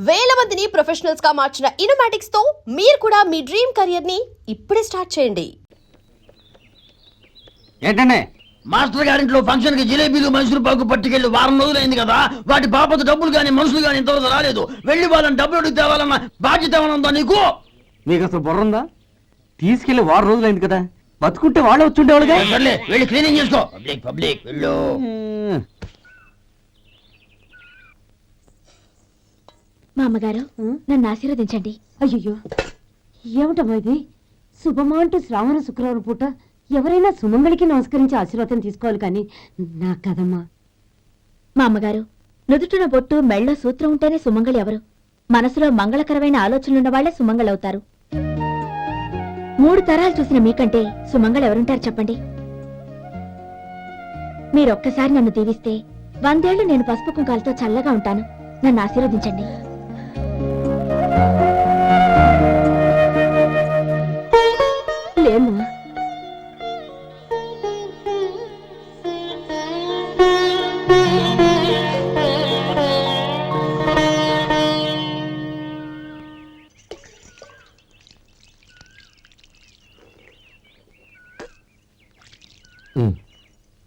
వేల మందిని ప్రొఫెషనల్స్ గా మార్చిన ఇనోమాటిక్స్ తో మీరు కూడా మీ డ్రీమ్ కెరియర్ ని ఇప్పుడే స్టార్ట్ చేయండి. ఏంటండి మాస్టర్ గారింట్లో ఫంక్షన్ కి జిలేబీలు మైసూరు పాకు పట్టుకెళ్ళి వారం రోజులైంది కదా, వాటి బాపత డబ్బులు గాని మనుషులు గాని ఇంతవరకు రాలేదు. వెళ్ళి వాళ్ళని డబ్బులు అడిగి తేవాలన్న బాధ్యత ఏమన్నా నీకు? మీకు అసలు బుర్ర ఉందా? తీసుకెళ్లి 6 రోజులైంది కదా, బతుకుంటే వాళ్ళే వచ్చుండేవాళ్ళుగా. సర్లే వెళ్ళి క్లీనింగ్ చేసుకో. పబ్లిక్ పబ్లిక్ వెళ్ళు. మా అమ్మగారు నన్ను ఆశీర్వదించండి. అయ్యో ఏమిటమ్మా ఇది? శుభమా అంటూ శ్రావణ శుక్రవారం పూట ఎవరైనా సుమంగళికి నమస్కరించి ఆశీర్వాదం తీసుకోవాలి కానీ నా కదమ్మా. మా అమ్మగారు నుదుటిన బొట్టు మెళ్ళో సూత్రం ఉంటేనే సుమంగళి ఎవరు? మనసులో మంగళకరమైన ఆలోచనలున్న వాళ్లే సుమంగళవుతారు. 3 తరాలు చూసిన మీకంటే సుమంగళ ఎవరుంటారు చెప్పండి? మీరొక్కసారి నన్ను దీవిస్తే 100 ఏళ్లు నేను పసుపు కుంకాలతో చల్లగా ఉంటాను. నన్ను ఆశీర్వదించండి. లేమ్మా,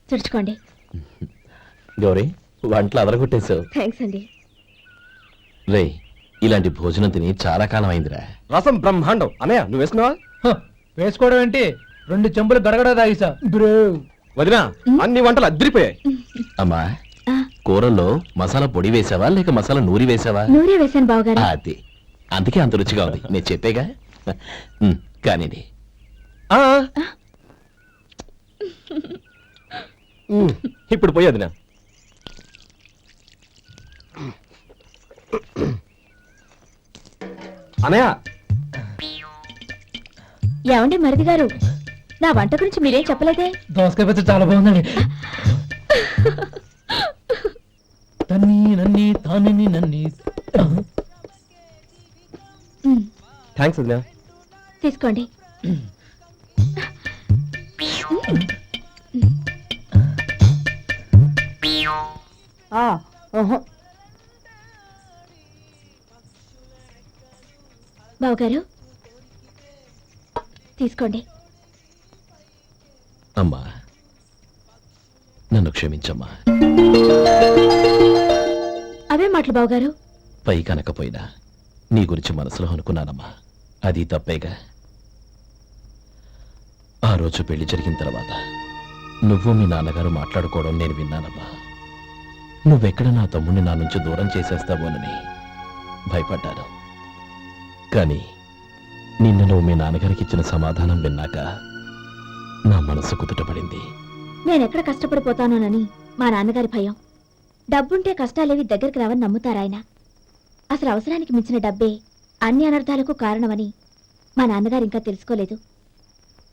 తుడుచుకోండి. గౌరీ, వంటలు అదరగొట్టేశావు. థ్యాంక్స్ అండి. రే, ఇలాంటి భోజనం తిని చాలా కాలం అయిందిరా. రసం బ్రహ్మాండం. అన్నయ్య నువ్వు వేసుకున్నావా? వేసుకోవడం ఏంటి? 2 చెంబులు గడగడ తాగిసా. వదినా, అన్ని వంటలు అద్దరిపోయాయి. అమ్మా, కూరల్లో మసాలా పొడి వేసావా లేక మసాలా నూరి వేసావా? నూరే వేశాను బావగారు. అది అందుకే అంత రుచిగా ఉంది. నేను చెప్పేగా. కానివ్వండి. ఇప్పుడు పోయి వదినా. అన్నయ్య, ఏమండి మరిది గారు, నా వంట గురించి మీరేం చెప్పలేదే? దోసకాయ పచ్చడి చాలా బాగుందండి. తన్ని నన్ని తాని నన్ని. థ్యాంక్స్ వదినా. తీసుకోండి. బావగారు తీసుకోండి. అమ్మా, నన్ను క్షమించమ్మా. అవే మాటలు బావగారు. పై కనకపోయినా నీ గురించి మనసులో అనుకున్నానమ్మా. అది తప్పేగా. ఆ రోజు పెళ్లి జరిగిన తర్వాత నువ్వు మీ నాన్నగారు మాట్లాడుకోవడం నేను విన్నానమ్మా. నువ్వెక్కడ నా తమ్ముడిని నా నుంచి దూరం చేసేస్తావోనని భయపడ్డాను. కానీ నిన్న నువ్వు మీ నాన్నగారికి ఇచ్చిన సమాధానం విన్నాక నా మనసు కుదుటపడింది. నేనెక్కడ కష్టపడిపోతానోనని మా నాన్నగారి భయం. డబ్బుంటే కష్టాలేవి దగ్గరికి రావని నమ్ముతారాయన. అసలు అవసరానికి మించిన డబ్బే అన్ని అనర్థాలకు కారణమని మా నాన్నగారు ఇంకా తెలుసుకోలేదు.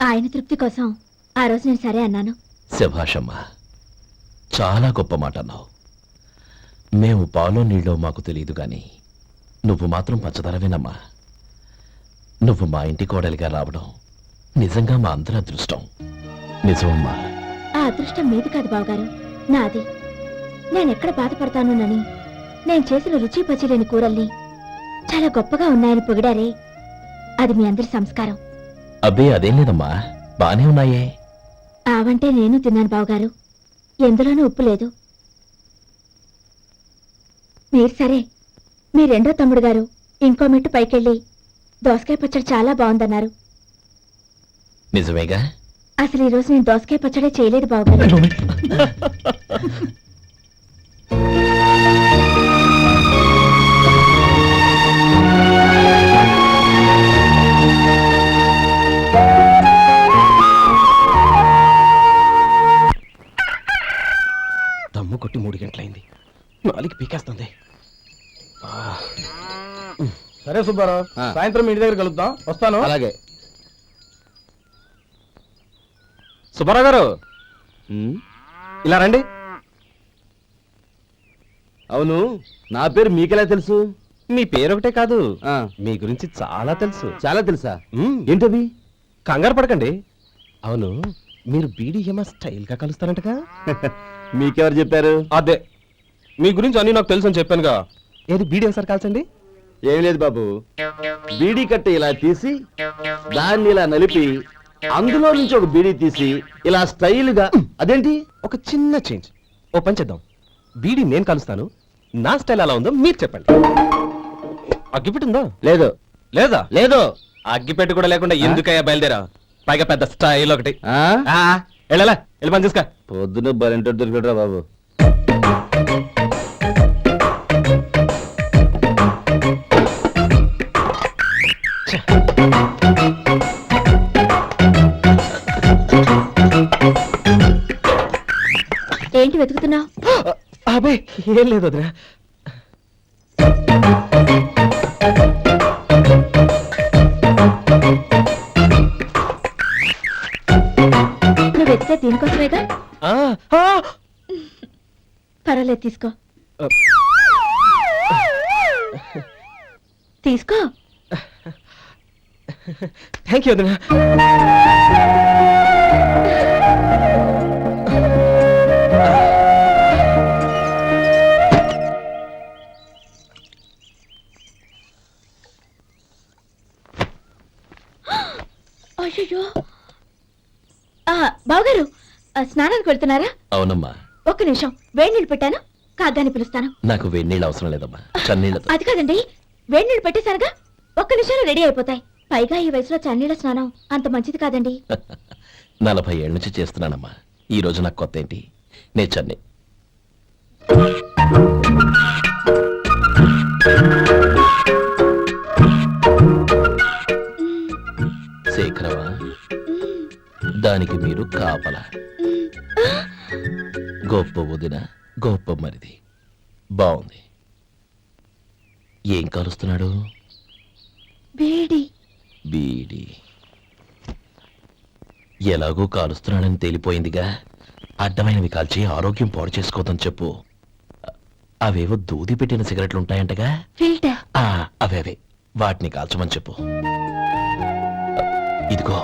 ఆయన తృప్తి కోసం ఆ రోజు నేను సరే అన్నాను. శభాషమ్మా, చాలా గొప్ప మాట అన్నావు. మేము పాలో నీళ్ళో మాకు తెలియదు గాని నువ్వు మాత్రం పంచదారవేనమ్మా. నువ్వు మా ఇంటి కోడలిగా రావడం నిజంగా మా అందరి అదృష్టం. నిజమమ్మా. ఆ అదృష్టం మీది కాదు బావగారు, నాది. నేనెక్కడ బాధపడతానోనని నేను చేసిన రుచి పచిలేని కూరల్ని చాలా గొప్పగా ఉన్నాయని పొగిడారే, అది మీ అందరి సంస్కారం. అబ్బే అదేం లేదమ్మా, బానే ఉన్నాయే. ఆవంటే నేను తిన్నాను బావగారు, ఎందులోనూ ఉప్పు లేదు. మీరు సరే, మీ రెండో తమ్ముడు గారు ఇంకో మెట్టు పైకెళ్ళి దోసకాయ పచ్చడి చాలా బాగుందన్నారు. నిజమేగా? అసలు ఈ రోజు నేను దోసకాయ పచ్చడే చేయలేదు బావగారు. దమ్ము కొట్టి 3 గంటలైంది. 4కి పీకేస్తుంది. సరే సుబ్బారావు, సాయంత్రం ఇంటి దగ్గర కలుద్దాం. వస్తాను. అలాగే. సుబ్బారావు గారు, ఇలా రండి. అవును, నా పేరు మీకెలా తెలుసు? మీ పేరు ఒకటే కాదు, మీ గురించి చాలా తెలుసు. చాలా తెలుసా? ఏంటది? కంగారు పడకండి. అవును, మీరు బీడీఎంఆ స్టైల్ గా కలుస్తారంటగా? మీకెవరు చెప్పారు? అదే, మీ గురించి అన్ని నాకు తెలుసు అని చెప్పానుగా. ఏది బీడీ ఒకసారి కాల్చండి. ఏం లేదు బాబు, బీడీ కట్ట ఇలా తీసి దాన్ని ఇలా నలిపి అందులో నుంచి ఒక బీడీ తీసి ఇలా స్టైల్ గా అదేంటి ఒక చిన్న చేంజ్. ఓ పని చేద్దాం, బీడీ నేను కలుస్తాను, నా స్టైల్ ఎలా ఉందో మీరు చెప్పండి. అగ్గిపెట్టుందా? లేదు లేదా? లేదు అగ్గిపెట్టు కూడా లేకుండా ఎందుకయ్యా బయలుదేరా? పైగా పెద్ద స్టైల్ ఒకటి. ఆ? వెళ్ళాలా, వెళ్ళి పని చూసుకో. పొద్దున బలింటో దొరికడరా బాబు. ఏంటి వెతుకుతున్నావు? అబే ఏం లేదు వదినా. నువ్వు వెతికే దీనికోసమేగా. ఆ, ఆ, పర్వాలేదు, తీసుకో తీసుకో. థ్యాంక్ యూ వదినా. అయ్యో, బావగారు స్నానానికి వెళ్తున్నారా? అవునమ్మా, ఒక్క నిమిషం, వేడి నీళ్ళు పెట్టాను, కాగ్గాని పిలుస్తాను. నాకు వేడినీళ్ళు అవసరం లేదమ్మా, చన్నీళ్ళతో. అది కాదండి, వేడి నీళ్ళు పెట్టేశారుగా, ఒక్క నిమిషంలో రెడీ అయిపోతాయి. పైగా ఈ వయసులో చన్నీళ్ళ స్నానం అంత మంచిది కాదండి. 40 ఏళ్ళ నుంచి చేస్తున్నానమ్మా, ఈ రోజు నాకు కొత్త ఏంటి? నేను చన్నీ. శేఖరవా, దానికి మీరు కాపలా. గొప్ప వదిన, గొప్ప మరిది. బాగుంది. ఏం కలుస్తున్నాడు? వేడి. బీడి. ఎలాగో కాలుస్తున్నాడని తేలిపోయిందిగా, అడ్డమైనవి కాల్చి ఆరోగ్యం పాడు చేసుకోవద్దని చెప్పు. అవేవో దూది పెట్టిన సిగరెట్లు ఉంటాయంటగా, ఫిల్టర్. అవే వాటిని కాల్చమని చెప్పు. ఇదిగో,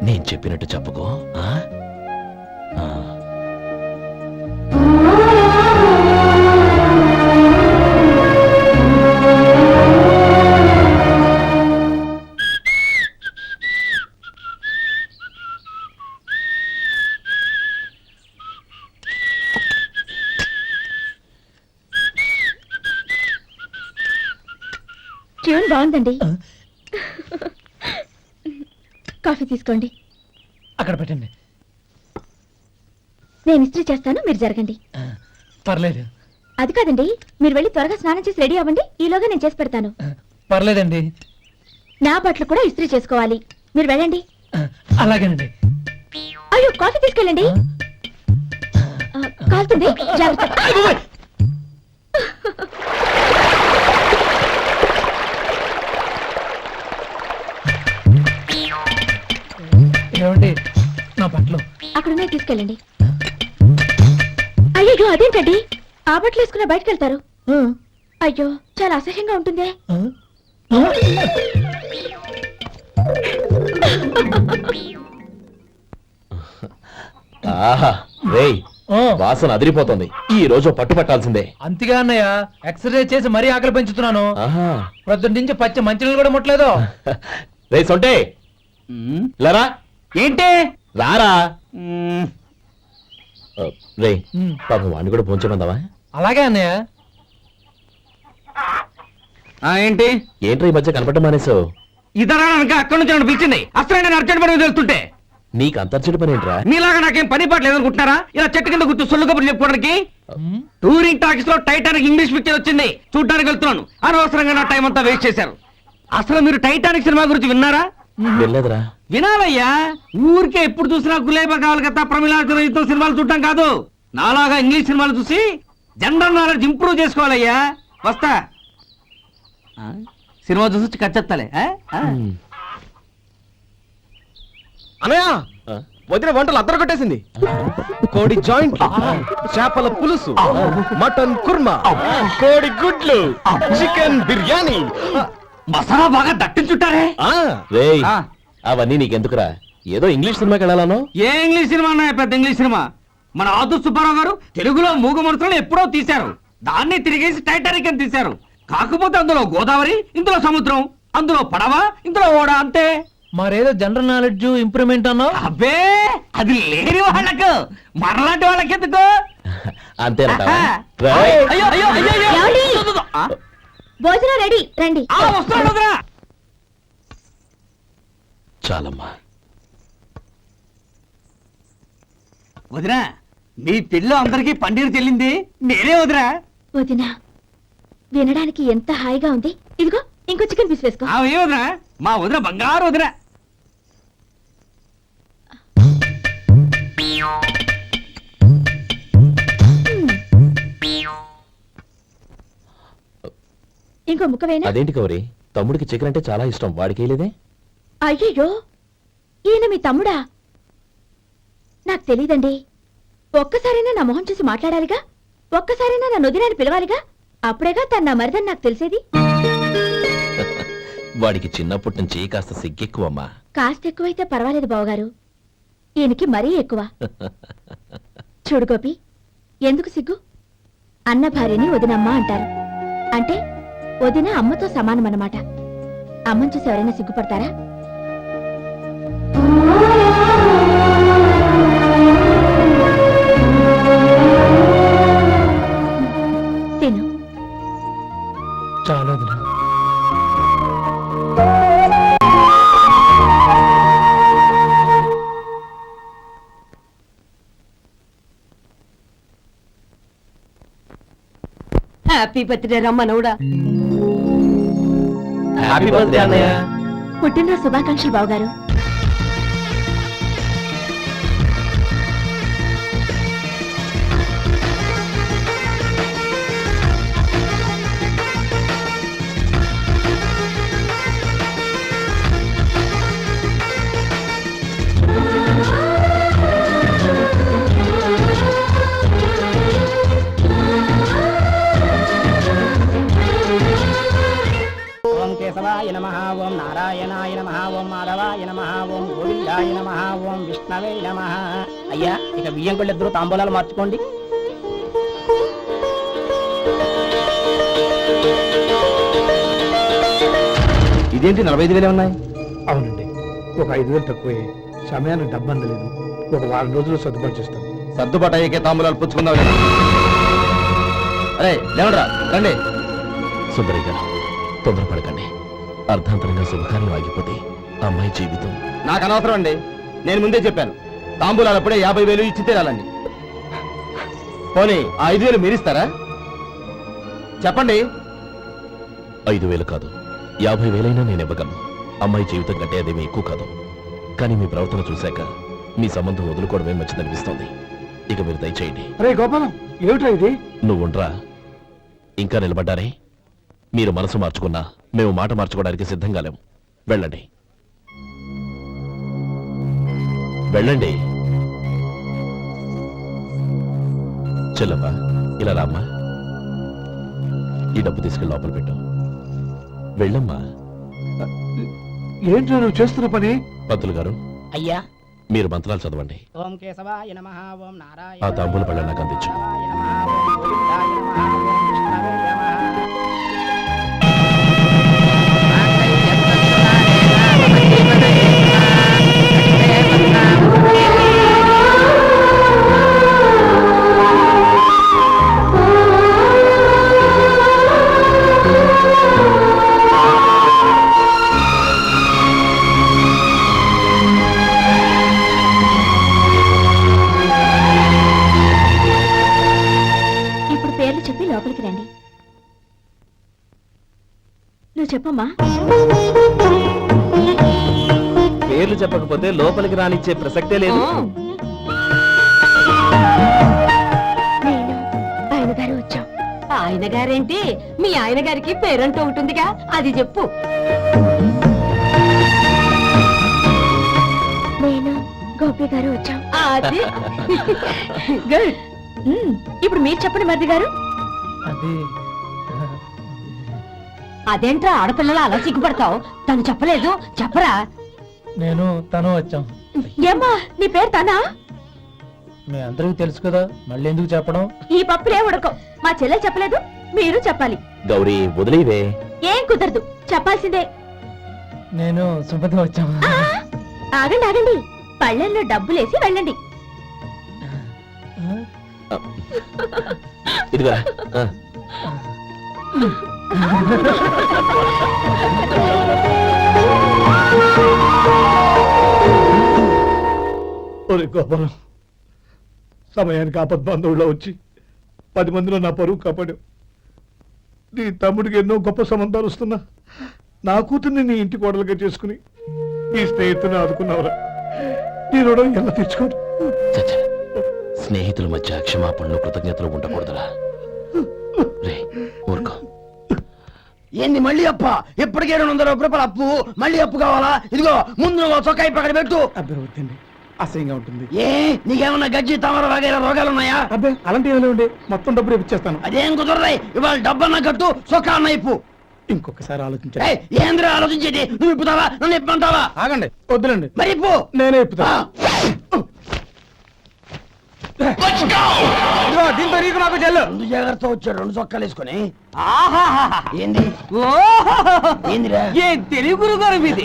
నేను చెప్పినట్టు చెప్పుకో. ఆ? ఆ. ట్యూన్ బాగుందండి. కాఫీ తీసుకోండి. అక్కడ పెట్టండి. నేను ఇస్త్రీ చేస్తాను, మీరు జరగండి. పర్లేదు. అది కాదండి, మీరు వెళ్ళి త్వరగా స్నానం చేసి రెడీ అవ్వండి, ఈలోగా నేను చేసి పెడతాను. పర్లేదండి. నా బట్టలు కూడా ఇస్త్రీ చేసుకోవాలి, మీరు వెళ్ళండి. అలాగేనండి. అయ్యో, కాఫీ తీసుకెళ్ళండి. కాలుతుంది, జాగ్రత్త. ఏమండి, నా బట్టలు అక్కడున్నాయి, తీసుకెళ్ళండి. అయ్యో, అదేంటండి, ఆ బట్టలు వేసుకున్న బయటకు వెళ్తారు? అయ్యో, చాలా అసహ్యంగా ఉంటుందే. ఆహా, రేయ్, వాసన అదిరిపోతుంది. ఈ రోజు పట్టు పట్టాల్సిందే. అంతగా అన్నయ్య, ఎక్సర్సైజ్ చేసి మరీ ఆకలి పెంచుతున్నాను. ఆహా. ప్రొద్దున నుంచి పచ్చి మంచినీళ్ళు కూడా ముట్టలేదు. రే సొంటే, లరా, ఏంటి? రారా. రే, పాపం వాడిని కూడా పోంచమందావా? అలాగే అన్నయ్య. ఏంటి? ఏంట్రా ఈ మధ్య కనపడటం మానేసావు? ఇద్దరా అక్కడి నుంచి నన్ను పిలిచింది. అసలు నేను అర్జెంట్ పని తెలుస్తుంటే నీకు అంతర్చడి పని ఏంట్రా? మీలాగా నాకేం పని పాట లేదనుకుంటున్నారా? ఇలా చెట్టు కింద గుర్తు సొల్లు కబుర్లు చెప్పుకోవడానికి. టూరింగ్ టాకీస్ లో టైటానిక్ ఇంగ్లీష్ పిక్చర్ వచ్చింది, చూడడానికి వెళ్తున్నాను. అనవసరంగా నా టైం అంతా వేస్ట్ చేశారు. అసలు మీరు టైటానిక్ సినిమా గురించి విన్నారా? వెళ్ళలేదురా. వినాలయ్యా, ఊరికే ఎప్పుడు చూసినా గులేబా కావాలి కదా, ప్రమిళాతో సినిమాలు చూడటం కాదు. నాలాగా ఇంగ్లీష్ సినిమాలు చూసి జనరల్ నాలెడ్జ్ ఇంప్రూవ్ చేసుకోవాలయ్యా. వస్తా. సినిమా చూసి కచ్చెత్తాలే. అనయ్య, వదిన వంటలు అద్దరు కొట్టేసింది. కోడి జాయింట్, చేపల పులుసు, మటన్ కుర్మా, కోడి గుడ్లు, చికెన్ బిర్యానీ, మసాలా బాగా దట్టించుంటారే. రేయ్, అవన్నీ నీకెందుకురా? ఏదో ఇంగ్లీష్ సినిమాకి వెళ్ళాలను. ఏ ఇంగ్లీష్ సినిమా అన్నా, పెద్ద ఇంగ్లీష్ సినిమా. మన ఆదు సుబ్బారావు గారు తెలుగులో మూగ మనుషులను ఎప్పుడో తీశారు. దాన్ని తిరిగేసి టైటానిక్ అని తీశారు. కాకపోతే అందులో గోదావరి, ఇందులో సముద్రం, అందులో పడవ, ఇందులో ఓడ అంతే. మరేదో జనరల్ నాలెడ్జ్ ఇంప్రూవ్మెంట్ అన్నావు. అబ్బే అది లేని వాళ్ళకు మనలాంటి వాళ్ళకి ఎందుకు? అంతేనంటావా? ఆహా. రేయ్. అయ్యో అయ్యో అయ్యో అయ్యో. ఏమండి? ఆ? భోజనం రెడీ, రండి. ఆ, వస్తున్నాడు వదరా. చాలమ్మా. వదినా, మీ పెళ్ళి అందరికీ పన్నీరు చెల్లింది నేనే వదినా. వదినా, వినడానికి ఎంత హాయిగా ఉంది. ఇదిగో ఇంకో చికెన్ పీస్ వేసుకో. ఏ వదినా, మా వదిన బంగారు వదిన. ఇంకో ముక్క వేనా? అదేంటి గౌరీ, తమ్ముడికి చికెన్ అంటే చాలా ఇష్టం, వాడికి లేదే? అయ్యయ్యో, ఈయన మీ తమ్ముడా? నాకు తెలీదండి. ఒక్కసారైనా నా మొహం చూసి మాట్లాడాలిగా, ఒక్కసారైనా నా నొదినాన్ని పిలవాలిగా, అప్పుడేగా తన నా మరిదని నాకు తెలిసేది. వాడికి చిన్నప్పటి నుంచి కాస్త సిగ్గెక్కువమ్మా. కాస్త ఎక్కువైతే పర్వాలేదు బావగారు, ఈయనకి మరీ ఎక్కువ. చూడు గోపి, ఎందుకు సిగ్గు? అన్న భార్యని వదినమ్మ అంటారు. అంటే వదిన అమ్మతో సమానమన్నమాట. అమ్మని చూసి ఎవరైనా సిగ్గుపడతారా? తిను. చాలా హ్యాపీ బర్త్డే రమ్మనవుడా. హ్యాపీ బర్త్డే అన్నయ్య. పుట్టినరోజు శుభాకాంక్షలు బావగారు. ఓం కేశవాయ నమః, ఓం నారాయణాయ నమః, ఓం మాధవాయ నమః, ఓం గోవిందాయ నమః, ఓం విష్ణవే నమః. అయ్యా, ఇక బియ్యం కొళ్ళిద్దరూ తాంబూలాలు మార్చుకోండి. ఇదేంటి 45,000 ఉన్నాయి? అవునండి, ఒక 5,000 తక్కువే. సమయానికి డబ్బు అందలేదు. ఒక వారం రోజులు సర్దుబాటు చేస్తాను. సర్దుబాటు అయ్యే తాంబూలాలు పుచ్చుకుందాం. అరే లేవడరా, రండి. సుందరి గారు, తొందరపడకండి. అర్ధాంతరంగా శుభకార్యం ఆగిపోతే అమ్మాయి జీవితం. నాకు అనవసరం అండి, నేను ముందే చెప్పాను. తాంబూలాలు అప్పుడే 50,000 ఇచ్చి తీరాలండి. పోనీ ఆ 5,000 మీరిస్తారా? చెప్పండి. 5,000 కాదు, 50,000 నేను ఇవ్వగలను. అమ్మాయి జీవితం కంటే అదేమీ ఎక్కువ కాదు. కానీ మీ ప్రవర్తన చూశాక మీ సంబంధం వదులుకోవడమే మంచిదనిపిస్తోంది. ఇక మీరు దయచేయండి. అరే గోపాలం, ఏమిటా ఇది? నువ్వుండ్రా. ఇంకా నిలబడ్డారే? మీరు మనసు మార్చుకున్నా మేము మాట మార్చుకోవడానికి సిద్ధంగా లేము. వెళ్ళండి, వెళ్ళండి. చెల్లమ్మా, ఇలా రామ్మా. ఈ డబ్బు తీసుకెళ్ళి లోపల పెట్టు. వెళ్ళమ్మా. ఏంటో నువ్వు చేస్తున్న పని? పంతులు గారు, అయ్యా, మీరు మంత్రాలు చదవండి. ఓం కేశవాయ నమః, ఓం నారాయణ ఆ తాంబూల పళ్ళ నాకు అందించు. ఇప్పుడు పేర్లు చెప్పి లోపలికి రండి. నువ్వు చెప్పమ్మా. పేర్లు చెప్పకపోతే లోపలికి రానిచ్చే ప్రసక్తే లేదు. నేను ఆయన గారు వచ్చాం. ఆయన గారేంటి, మీ ఆయన గారికి పేరంటూ ఉంటుందిగా, అది చెప్పు. నేను గోపి గారు వచ్చాం. అది గుడ్. ఇప్పుడు మీరు చెప్పండి మరిది గారు. అది అదేంట్రా ఆడపిల్లలు అలా సిగ్గుపడతావు? తను చెప్పలేదు, చెప్పరా. నేను తను వచ్చాం. ఏమ్మా, నీ పేరు తనా? మీ అందరికీ తెలుసు కదా, మళ్ళీ ఎందుకు చెప్పడం? ఈ పప్పులే ఉడకం. మా చెల్లె చెప్పలేదు, మీరు చెప్పాలి. గౌరీ వదిలేవే. ఏం కుదరదు, చెప్పాల్సిందే. నేను సుమతి వచ్చాము. ఆ, ఆగండి ఆగండి, పళ్ళెంలో డబ్బులేసి వెళ్ళండి. ఇదిగా ఒరే గోపాలం, సమయానికి ఆపద్బాంధవుల్లో వచ్చి 10 మందిలో నా పరువు కాపాడావు. నీ తమ్ముడికి ఎన్నో గొప్ప సంబంధాలు వస్తున్నా నా కూతుర్ని నీ ఇంటి కోడలుగా చేసుకుని నీ స్నేహితుని ఆదుకున్నావురా. నీ రుణం ఎలా తీర్చుకోడు. చచ్చ, స్నేహితుల మధ్య క్షమాపణలు కృతజ్ఞతలు ఉండకూడదురా. రే ఊరుకో. ఏంది మళ్ళీ అప్ప? ఇప్పటికే 200 రూపాయల అప్పు, మళ్ళీ అప్పు కావాలా? ఇదిగో ముందు నువ్వు చొక్కాయి పక్కన పెట్టు. అబ్బే వద్దండి, అసహ్యంగా ఉంటుంది. ఏ నీకేమన్నా గజ్జి తమర వగైరా రోగాలు ఉన్నాయా? అబ్బే అలాంటి ఏమైనా ఉండే, మొత్తం డబ్బులు ఇప్పించేస్తాను. అదేం కుదరదాయి. ఇవాళ డబ్బన్నా కట్టు, చొక్కా అన్న ఇప్పు. ఇంకొకసారి ఆలోచించండి. ఏయ్, ఏంద్రా ఆలోచించేది? నువ్వు ఇప్పుతావా, నన్ను ఇప్పమంటావా? ఆగండి, వద్దులండి, మరి ఇప్పు. నేనే ఇప్పుతా. దీంతో నీకు నాకు చెల్లు. ముందు జాగ్రత్త వచ్చాడు 2 చొక్కాలు వేసుకొని. ఏంది ఏందిరా? ఏ తెలుగు గురుగారు మీది?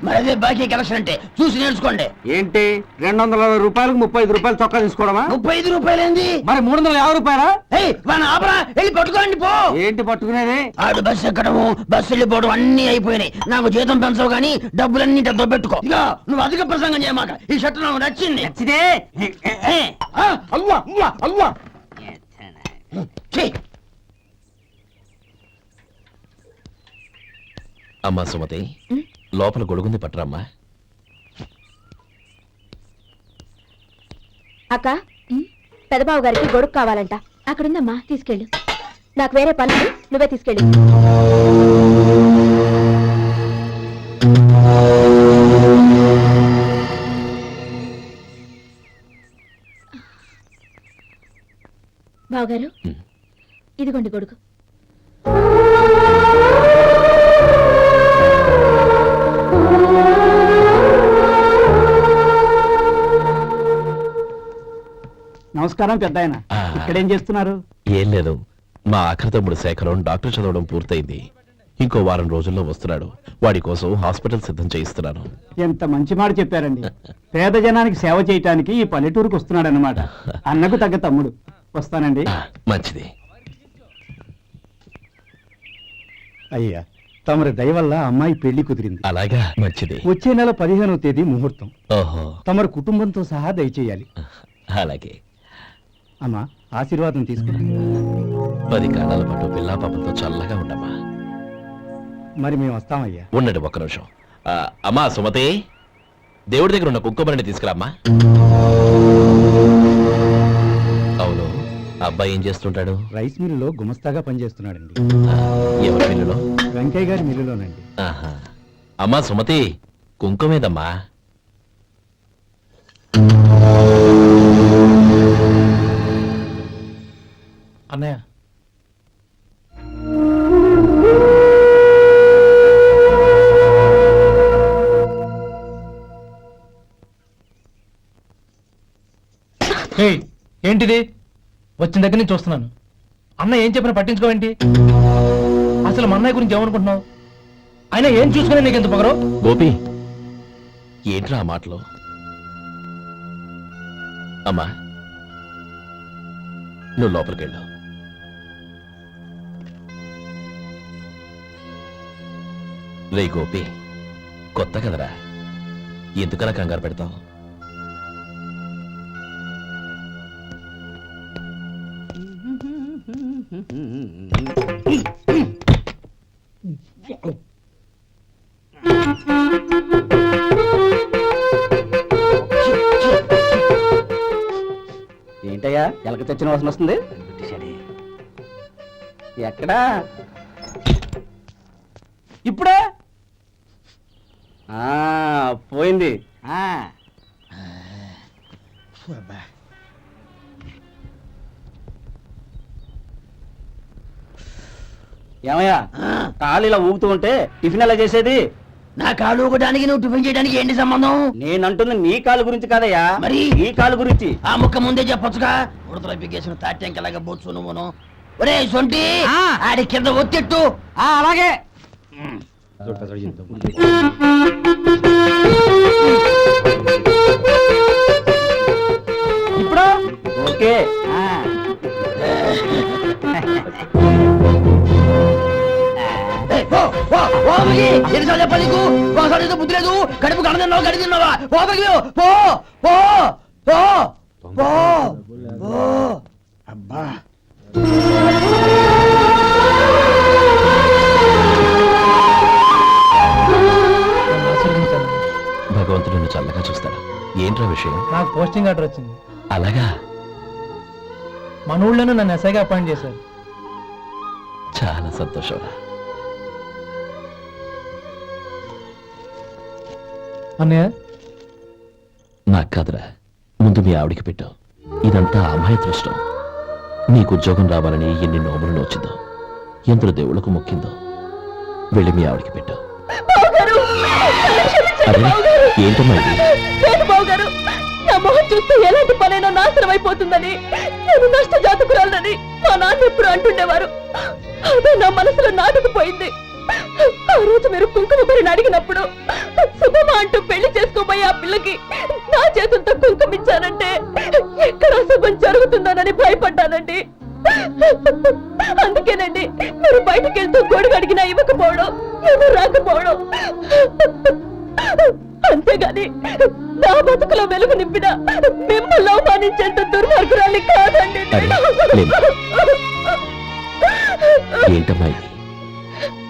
మరి అదే బాకీ కలెక్షన్ అంటే చూసి నేర్చుకోండి. ఏంటి 220 రూపాయలకు 35 రూపాయలు చొక్కా తీసుకోవడమా? 35 రూపాయలు ఏంది? మరి 350 రూపాయలా? ఏయ్ వాడిని ఆపరా, వెళ్ళి పట్టుకోండి పో. ఏంటి పట్టుకునేది? ఆడు బస్సు ఎక్కడము, బస్సు వెళ్ళిపోవడం అన్ని అయిపోయినాయి. నాకు జీతం పెంచవు గానీ డబ్బులన్నీ డబ్బు పెట్టుకో. ఇక నువ్వు అధిక ప్రసంగం చేయమాక. ఈ షర్ట్ నాకు నచ్చింది. నచ్చితే అల్వా అల్వా అల్వా. అమ్మా సుమతి, లోపల గొడుగుంది పట్టరమ్మా. అక్క, పెదబాబు గారికి గొడుగు కావాలంట. అక్కడుందమ్మా, తీసుకెళ్ళు. నాకు వేరే పనులు, నువ్వే తీసుకెళ్ళు. బావగారు, ఇదిగోండి గొడుగు. నమస్కారం పెద్దాయన. ఇక్కడేం చేస్తున్నారు? ఏం లేదు, మా ఆఖరి తమ్ముడు శేఖరం డాక్టర్ చదవడం పూర్తయింది. ఇంకో వారం రోజుల్లో వస్తున్నాడు. వాడి కోసం హాస్పిటల్ సిద్ధం చేయిస్తున్నాను. ఎంత మంచి మాట చెప్పారండి. పేద జనానికి సేవ చేయటానికి ఈ పల్లెటూరుకు వస్తున్నాడు అన్నమాట. అన్నకు తగ్గ తమ్ముడు. వస్తానండి. మంచిది. అయ్యా, తమరి దయ వల్ల అమ్మాయి పెళ్లి కుదిరింది. అలాగా, మంచిది. వచ్చే నెల 15వ తేదీ ముహూర్తం. ఓహో, తమరి కుటుంబంతో సహా దయచేయాలి. అలాగే. అమ్మా, ఆశీర్వాదం తీసుకున్నా. 10 కాలాల పాటు పిల్లా పాపలతో చల్లగా ఉండమ్మా. మరి మేము వస్తామయ్యా. ఉండండి ఒక్క నిమిషం. అమ్మా సుమతి, దేవుడి దగ్గర ఉన్న కుంకుమని తీసుకురామ్మా. అవును, అబ్బాయి ఏం చేస్తుంటాడు? రైస్ మిల్లులో గుమస్తాగా పనిచేస్తున్నాడండి. ఎవరి మిల్లులో? వెంకయ్య గారి మిల్లులోనండి. ఆహా. అమ్మా సుమతి, కుంకుమేదమ్మా? అన్నయ్య, ఏంటిది? వచ్చిన దగ్గర నుంచి చూస్తున్నాను. అన్న ఏం చెప్పినా పట్టించుకోవేంటి? అసలు మా అన్నయ్య గురించి ఏమనుకుంటున్నావు? అయినా ఏం చూసుకునే నీకు ఎంత పొగరు? గోపి, ఏంట్రా ఆ మాటలు? అమ్మా, నువ్వు లోపలికి వెళ్ళు. రే గోపి, కొత్త కదరా, ఎందుకలా కంగారు పెడతావు? ఏంటయ్యా, ఎలక తెచ్చిన వాసన వస్తుంది? ఎక్కడా? ఇప్పుడే పోయింది. ఏమయ్యా, కాలు ఇలా ఊగుతూ ఉంటే టిఫిన్ ఎలా చేసేది? నా కాలు ఊగడానికి నువ్వు టిఫిన్ చేయడానికి ఏంటి సంబంధం? నేనంటుంది నీ కాలు గురించి కాదయ్యా, మరి నీ కాలు గురించి. ఆ ముక్క ముందే చెప్పొచ్చుగా. ఉడతలో పిగేసిన తాట్యంకలాగా బొచ్చు నువ్వును. ఒరే సొంటి ఆ. ఆడి కింద ఒత్తిట్టు. అలాగే ఇప్పుడు ఓకే ఎన్నిసార్లు చెప్పాలి నీకు? ఒకసారి ఏదో బుద్ధి లేదు. కడుపు కడ తిన్నావా గడి తిన్నావా? పో పగిలి పో పో పో పో పో. అబ్బా నన్ను ఆశీర్వదించండి. భగవంతుడు నిన్ను చల్లగా చూస్తాడు. ఏంట్రా విషయం? నాకు పోస్టింగ్ ఆర్డర్ వచ్చింది. అలాగా? మన ఊళ్ళోనే నన్ను ఎస్ఐగా అపాయింట్ చేశారు. చాలా సంతోషంరా. అన్నయ్య నాకు కాదురా, ముందు మీ ఆవిడికి పెట్టు. ఇదంతా అమ్మాయి దృష్టం. నీకు ఉద్యోగం రావాలని ఎన్ని నోములు నోచిందో, ఎందరు దేవుళ్ళకు మొక్కిందో. వెళ్ళి మీ ఆవిడికి పెట్టు. అరే ఏంటమ్మా ఇది? బావగారు, నా మొహం చూస్తే ఎలాంటి పనైనా నాశనం అయిపోతుందని, నేను నష్ట జాతకురాలని మా నాన్న ఎప్పుడు అంటుండేవారు. అదే నా మనసులో నాటుకుపోయింది. ఆ రోజు మీరు కుంకుమ భరిని అడిగినప్పుడు శుభమా అంటూ పెళ్లి చేసుకోబోయే ఆ పిల్లకి నా చేతులతో కుంకుమ ఇచ్చానంటే ఎక్కడ అశుభం జరుగుతుందోనని భయపడ్డానండి. అందుకేనండి మీరు బయటకు వెళ్తూ గొడుగు అడిగినా ఇవ్వకపోవడం, ఎవరు రాకపోవడం. అంతేగాని నా బతుకులో వెలుగు నింపిన మిమ్మల్ని అవమానించేంత దుర్మార్గురాలి కాదండి. అరే, ఏంటమ్మా ఇది?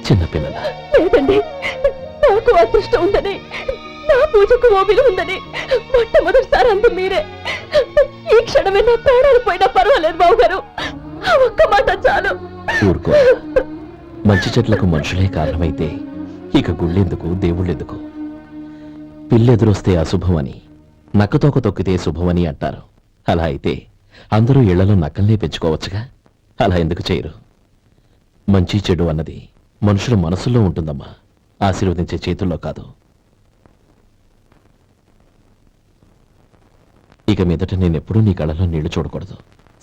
చిన్నపిల్లల లేదండి, నాకు అదృష్టం ఉందని, నా పూజకు ఓ విలువ ఉందని మొట్టమొదటిసారి అందు మీరే. ఈ క్షణమే నా ప్రాణాలు పోయినా పర్వాలేదు బావగారు. ఆ ఒక్క మాట చాలు. ఊరుకో. మంచి చెట్లకు మనుషులే కారణమైతే ఇక గుళ్ళెందుకు, దేవుళ్ళెందుకు? పిల్లెదురొస్తే అశుభమని, నక్కతోక తొక్కితే శుభమని అంటారు. అలా అయితే అందరూ ఇళ్లలో నక్కల్నే పెంచుకోవచ్చుగా. అలా ఎందుకు చేయరు? మంచి చెడు అన్నది మనుషుల మనసుల్లో ఉంటుందమ్మా, ఆశీర్వదించే చేతుల్లో కాదు. ఇక మీదట నేనెప్పుడూ నీ కళ్ళలో నీళ్లు చూడకూడదు,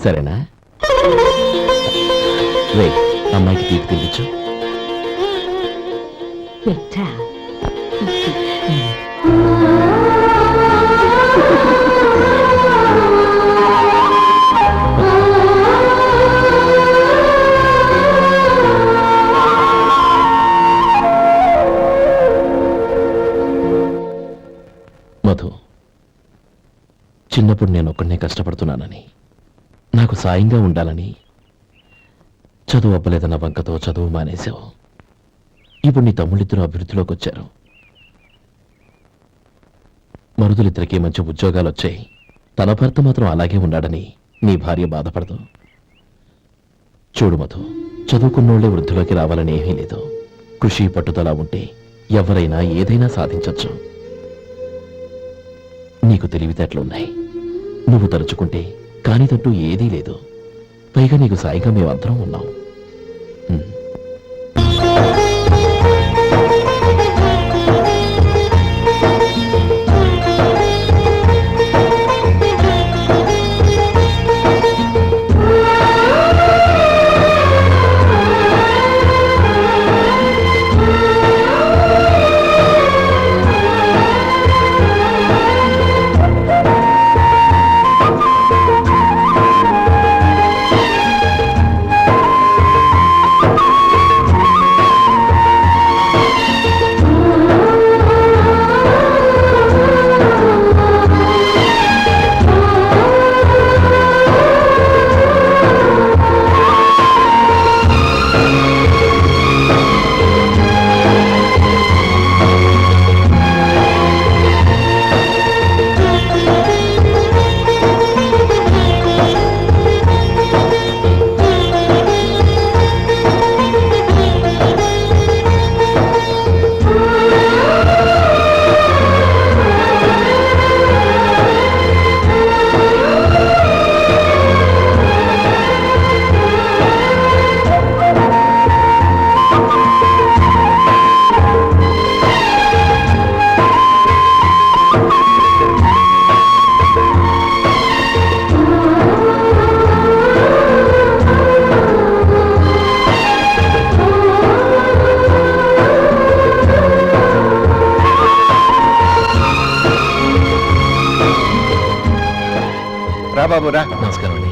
సరేనా? రే, అమ్మాయికి తీపి తినిపించు. మధు, చిన్నప్పుడు నేను ఒక్కడనే కష్టపడుతున్నానని, నాకు సాయంగా ఉండాలని చదువు అవ్వలేదన్న వంకతో చదువు మానేశావు. ఇప్పుడు నీ తమ్ముళ్ళిద్దరూ అభివృద్ధిలోకి వచ్చారు. మరుదులిద్దరికీ మంచి ఉద్యోగాలు వచ్చాయి. తన భర్త మాత్రం అలాగే ఉన్నాడని నీ భార్య బాధపడదు. చూడు మధు, చదువుకున్నోళ్లే వృద్ధిలోకి రావాలని ఏమీ లేదు. కృషి పట్టుదల ఉంటే ఎవరైనా ఏదైనా సాధించొచ్చు. నీకు తెలివితేటలున్నాయి. నువ్వు తలుచుకుంటే కానిదంటూ ఏదీ లేదు. పైగా నీకు సాయిగా మేమందరం ఉన్నాం. బాబు రా. నమస్కారం అండి.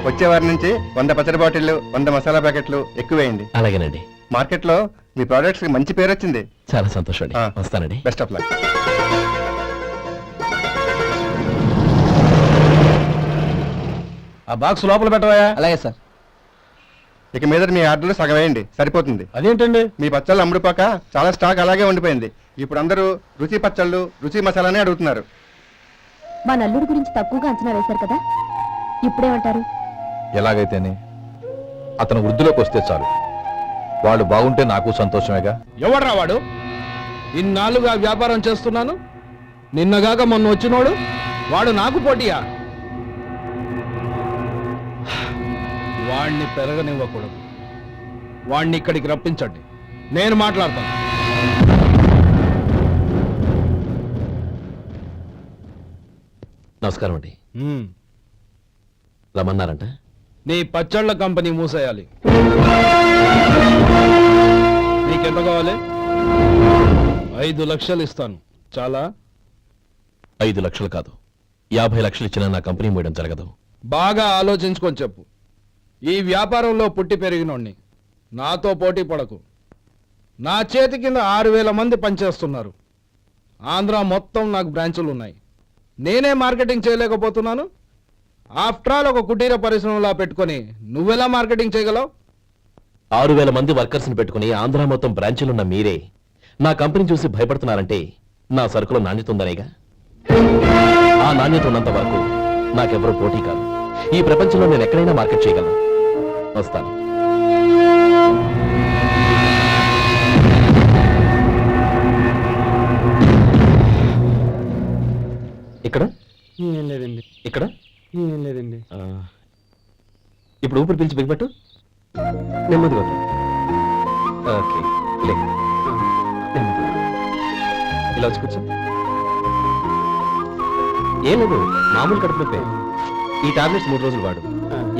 వచ్చే వారి నుంచి 100 పచ్చడి బాటిళ్లు 100 మసాలా ప్యాకెట్లు ఎక్కువేయండి. అలాగేనండి. మార్కెట్లో మీ ప్రోడక్ట్స్ కి మంచి పేరు వచ్చింది. చాలా సంతోషం అండి. వస్తానండి. Best of luck. ఆ బాక్స్ లోపల పెట్టవా? అలాగే సార్. ఇక మీద మీ ఆర్డర్లు సగం వేయండి, సరిపోతుంది. అదేంటండి? మీ పచ్చళ్ళు అమ్ముడుపోక చాలా స్టాక్ అలాగే ఉండిపోయింది. ఇప్పుడు అందరూ రుచి పచ్చళ్ళు రుచి మసాలానే అడుగుతున్నారు. మా నల్లుడి గురించి తక్కువగా అంచనా వేశారు కదా, ఇప్పుడేమంటారు? ఎలాగైతేనే అతను వృద్ధిలోకి వస్తే చాలు. వాళ్ళు బాగుంటే నాకు సంతోషమేగా. ఎవడ్రా వాడు? ఇన్నాళ్ళుగా వ్యాపారం చేస్తున్నాను, నిన్నగాక మొన్న వచ్చినోడు వాడు నాకు పోటీయా? వాణ్ణి పెరగనివ్వకూడదు. వాణ్ణి ఇక్కడికి రప్పించండి, నేను మాట్లాడతాను. నమస్కారం అండి. రమ్మన్నారంట? నీ పచ్చళ్ళ కంపెనీ మూసేయాలి. నీకెంత కావాలి? 5 లక్షలు ఇస్తాను. చాలా? 5 లక్షలు కాదు, 50 లక్షలు ఇచ్చినా నా కంపెనీ మూయడం జరగదు. బాగా ఆలోచించుకొని చెప్పు. ఈ వ్యాపారంలో పుట్టి పెరిగినోణ్ణి, నాతో పోటీ పడకు. నా చేతి కింద 6,000 మంది పనిచేస్తున్నారు. ఆంధ్ర మొత్తం నాకు బ్రాంచులు ఉన్నాయి. నేనే మార్కెటింగ్ చేయలేకపోతున్నాను. ఆఫ్టర్ ఆల్ ఒక కుటీర పరిశ్రమలా పెట్టుకొని నువ్వెలా మార్కెటింగ్ చేయగలవు? 6,000 మంది వర్కర్స్ని పెట్టుకుని ఆంధ్ర మొత్తం బ్రాంచీలున్న మీరే నా కంపెనీ చూసి భయపడుతున్నారంటే నా సరుకులో నాణ్యత ఉందనేగా. ఆ నాణ్యత ఉన్నంత వరకు నాకెవరూ పోటీ కాదు. ఈ ప్రపంచంలో నేను ఎక్కడైనా మార్కెట్ చేయగలను. వస్తాను. ఇక్కడ ఏం లేదండి. ఇక్కడ ఏం లేదండి. ఇప్పుడు ఊపిరి పీల్చి బిగ్బట్టు నెమ్మదిగా వద్దు. ఓకే, లే. నెమ్మదిగా. ఇలా వచ్చి కూర్చో. ఏం లేదు, మామూలు కడుపు నొప్పే. ఈ టాబ్లెట్స్ 3 రోజులు వాడు.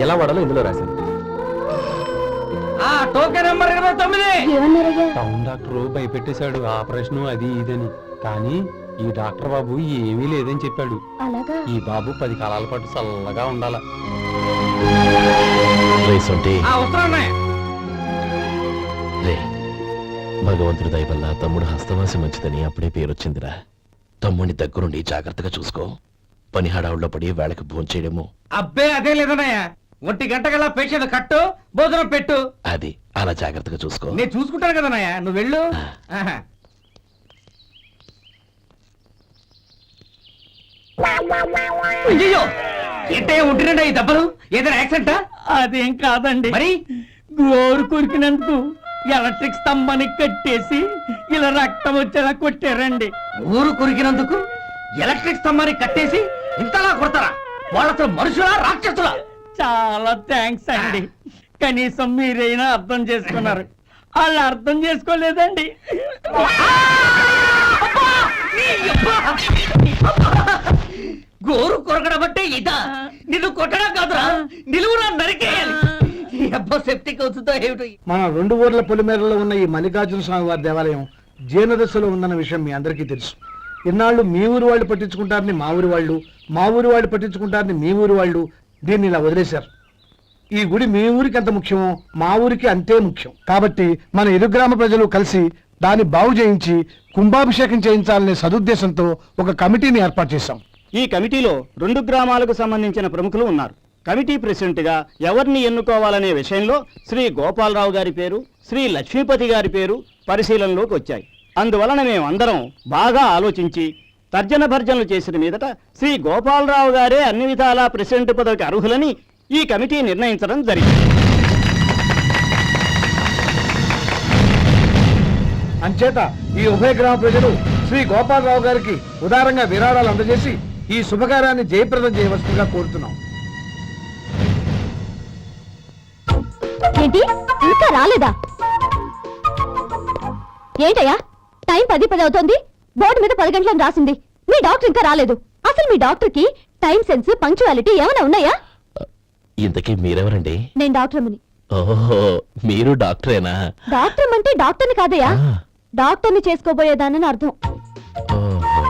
ఎలా వాడాలో ఇందులో రాశాను. Token number 29. ఏమన్నారయ్యా? టౌన్ డాక్టర్ భయపెట్టేశాడు, ఆపరేషన్ అది ఇదని. కానీ ఈ డాక్టర్ బాబు ఏమీ లేదని చెప్పాడు. అలాగా? ఈ బాబు 10 కాలాల పాటు చల్లగా ఉండాల. రే, భగవంతుడి దయ వల్ల తమ్ముడు హస్తవాసి మంచిదని అప్పుడే పేరొచ్చిందిరా. తమ్ముడిని దగ్గరుండి జాగ్రత్తగా చూసుకో. పని హడావుల్లో పడి వేళకి భోంచేయడము. అబ్బే అదే లేదన్నయ్యా. 1 గంట గల పేషెంట్ కట్టు, భోజనం పెట్టు. అది అలా జాగ్రత్తగా చూసుకో. నేను చూసుకుంటాను కదన్నయ్యా, నువ్వు వెళ్ళు. ఆహా. అయ్యో, ఏంటే ఉంటున్నాడా ఈ దెబ్బలు? ఏదైనా యాక్సిడెంటా? అదేం కాదండి, మరి గోరు కొరికినందుకు ఎలక్ట్రిక్ స్తంభానికి కట్టేసి ఇలా రక్తం వచ్చేలా కొట్టారండి. ఊరు కొరికినందుకు ఎలక్ట్రిక్ స్తంభాన్ని కట్టేసి ఇంతలా కొడతారా? వాళ్ళతో మనుషులా రాక్షసులా? చాలా థ్యాంక్స్ అండి, కనీసం మీరైనా అర్థం చేసుకున్నారు. వాళ్ళు అర్థం చేసుకోలేదండి. గోరు కొరకడం అంటే ఇదా? నిన్ను కొట్టడం కాదురా, నిలువురా నరికేయాలి. సెప్టిక్ అవుతుందో ఏమిటో. మన 2 ఊర్ల పొలిమేరలో ఉన్న ఈ మల్లికార్జున స్వామి వారి దేవాలయం జీర్ణదశలో ఉందన్న విషయం మీ అందరికీ తెలుసు. ఇన్నాళ్ళు మీ ఊరు వాళ్ళు పట్టించుకుంటారని మా ఊరి వాళ్ళు, మా ఊరి వాళ్ళు పట్టించుకుంటారని మీ ఊరి వాళ్ళు దీన్ని ఇలా వదిలేశారు. ఈ గుడి మీ ఊరికి ఎంత ముఖ్యమో మా ఊరికి అంతే ముఖ్యం. కాబట్టి మన ఇరు గ్రామ ప్రజలు కలిసి దాన్ని బాగు చేయించి కుంభాభిషేకం చేయించాలనే సదుద్దేశంతో ఒక కమిటీని ఏర్పాటు చేశాం. ఈ కమిటీలో 2 గ్రామాలకు సంబంధించిన ప్రముఖులు ఉన్నారు. కమిటీ ప్రెసిడెంట్ గా ఎవరిని ఎన్నుకోవాలనే విషయంలో శ్రీ గోపాలరావు గారి పేరు, శ్రీ లక్ష్మీపతి గారి పేరు పరిశీలనలోకి వచ్చాయి. అందువలన మేమందరం బాగా ఆలోచించి తర్జన భర్జనలు చేసిన మీదట శ్రీ గోపాలరావు గారే అన్ని విధాలా ప్రెసిడెంట్ పదవికి అర్హులని ఈ కమిటీ నిర్ణయించడం జరిగింది. అంచేత ఈ ఉభయ గ్రామ ప్రజలు శ్రీ గోపాలరావు గారికి ఉదారంగా విరాళాలు అందజేసి ఈ శుభకార్యాన్ని జయప్రదం చేయవలసిందిగా కోరుతున్నాం. ఏంటి, ఇంకా రాలేదా? ఏంటయ్యా, టైం 10 అవుతోంది. బోర్డు మీద 10 గంటలని రాసింది. మీ డాక్టర్ ఇంకా రాలేదు. అసలు మీ డాక్టర్ కి టైం సెన్స్, పంక్చువాలిటీ ఏమైనా ఉన్నాయా? ఇంతకీ మీరెవరండి? నేను డాక్టర్ అమ్మని. ఓహో, మీరు డాక్టరేనా? డాక్టర్ అంటే డాక్టర్ని కాదయ్యా, డాక్టర్ని చేసుకోబోయేదానని అర్థం. ఓహో.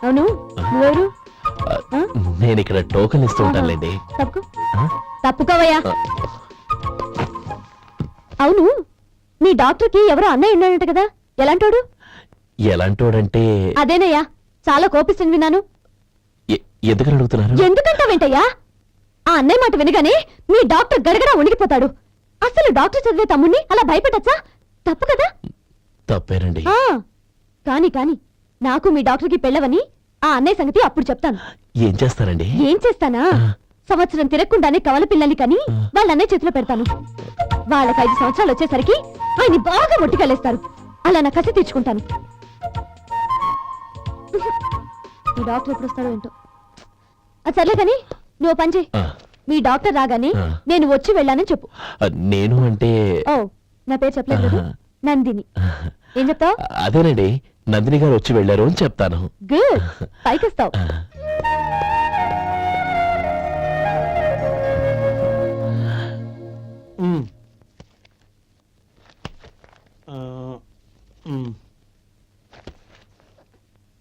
అవును, నువ్వెవరు? నేను ఇక్కడ టోకెన్ ఇస్తూ ఉంటానులేండి. తప్పుకో ఆ? తప్పుకోవయ్యా. అవును, మీ డాక్టర్కి ఎవరో అన్నయ్య ఉన్నాడంట కదా, ఎలాంటోడు? ఎలాంటోడంటే అదేనయ్యా, చాలా కోపిస్తుంది విన్నాను. ఎందుకని అడుగుతున్నారు? ఎందుకంటావేంటయ్యా? ఆ అన్నయ్య మాట వినగానే మీ డాక్టర్ గడగడా ఉణిగిపోతాడు. అసలు డాక్టర్ చదివే తమ్ముణ్ణి అలా భయపెట్టచ్చా? తప్పు కదా? తప్పేనండి. ఆ, కాని కాని నాకు మీ డాక్టర్కి పెళ్ళవని ఆ అన్నయ్య సంగతి అప్పుడు చెప్తాను. ఏం చేస్తారండి? ఏం చేస్తానా? సంవత్సరం తిరగకుండానే కవల పిల్లల్ని కని వాళ్ళ అన్నయ్య చేతిలో పెడతాను. వాళ్ళకి 5 సంవత్సరాలు వచ్చేసరికి ఆయన్ని బాగా మొట్టికెళ్ళేస్తారు. అలా నా కసి తీర్చుకుంటాను. మీ డాక్టర్ ఎప్పుడు వస్తాడో ఏంటో. అది సర్లే కానీ నువ్వు పని చేయి. ఆ, మీ డాక్టర్ రాగానే ఆ. నేను వచ్చి వెళ్ళానని చెప్పు. నేను అంటే ఓ, నా పేరు చెప్పలేదు కదా? నందిని. ఏం చెప్తావు? అదేనండి, నందిని గారు వచ్చి వెళ్ళారు అని చెప్తాను. గుడ్, పైకొస్తావు.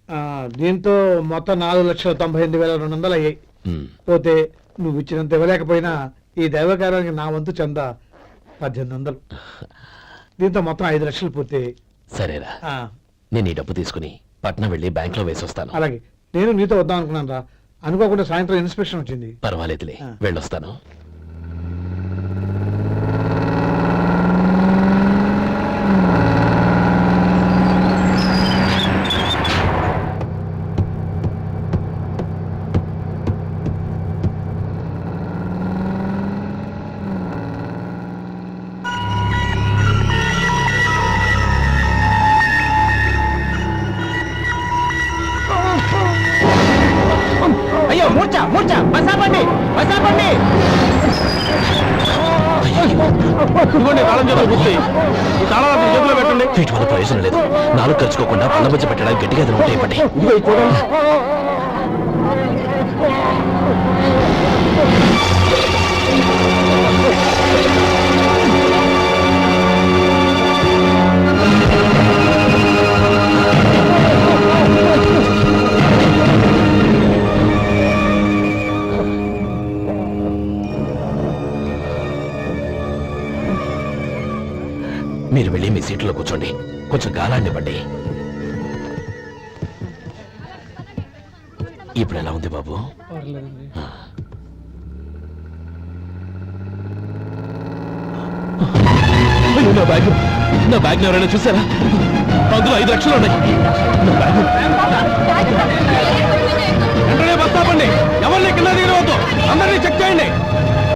ఆ. దీంతో మొత్తం 4,98,200 అయ్యాయి. ఉమ్. పోతే నువ్వు ఇచ్చినంత ఇవ్వలేకపోయినా ఈ దైవకార్యానికి నా వంతు చందా 1800. దీంతో మొత్తం 5 లక్షలు పూర్తయ్యాయి. సరేరా, ఆ, నేను ఈ డబ్బు తీసుకుని పట్నం వెళ్ళి బ్యాంక్ లో వేసొస్తాను. అలాగే నేను నీతో వద్దాం అనుకున్నాను రా, అనుకోకుండా సాయంత్రం ఇన్స్పెక్షన్ వచ్చింది. పర్వాలేదులే, ఆ. వెళ్ళొస్తాను. అయ్యో మూర్ఛ మూర్ఛ బసాపండి బసాపండి. వీటి వల్ల ప్రయోజనం లేదు. నాలుగు ఖర్చుకోకుండా పళ్ళ మధ్య పెట్టడానికి గట్టిగా ఏదైనా ఉంటే ఇవ్వండి. మీరు వెళ్ళి మీ సీట్లో కూర్చోండి, కొంచెం గాలాన్ని ఇవ్వండి. ఇప్పుడు ఎలా ఉంది బాబు? ఆ. అయ్యో, నా బ్యాగ్ ఎవరైనా చూసారా? అందులో 5 లక్షలు ఉన్నాయి. నా బ్యాగ్ వెంటనే బస్ ఆపండి. ఎవరిని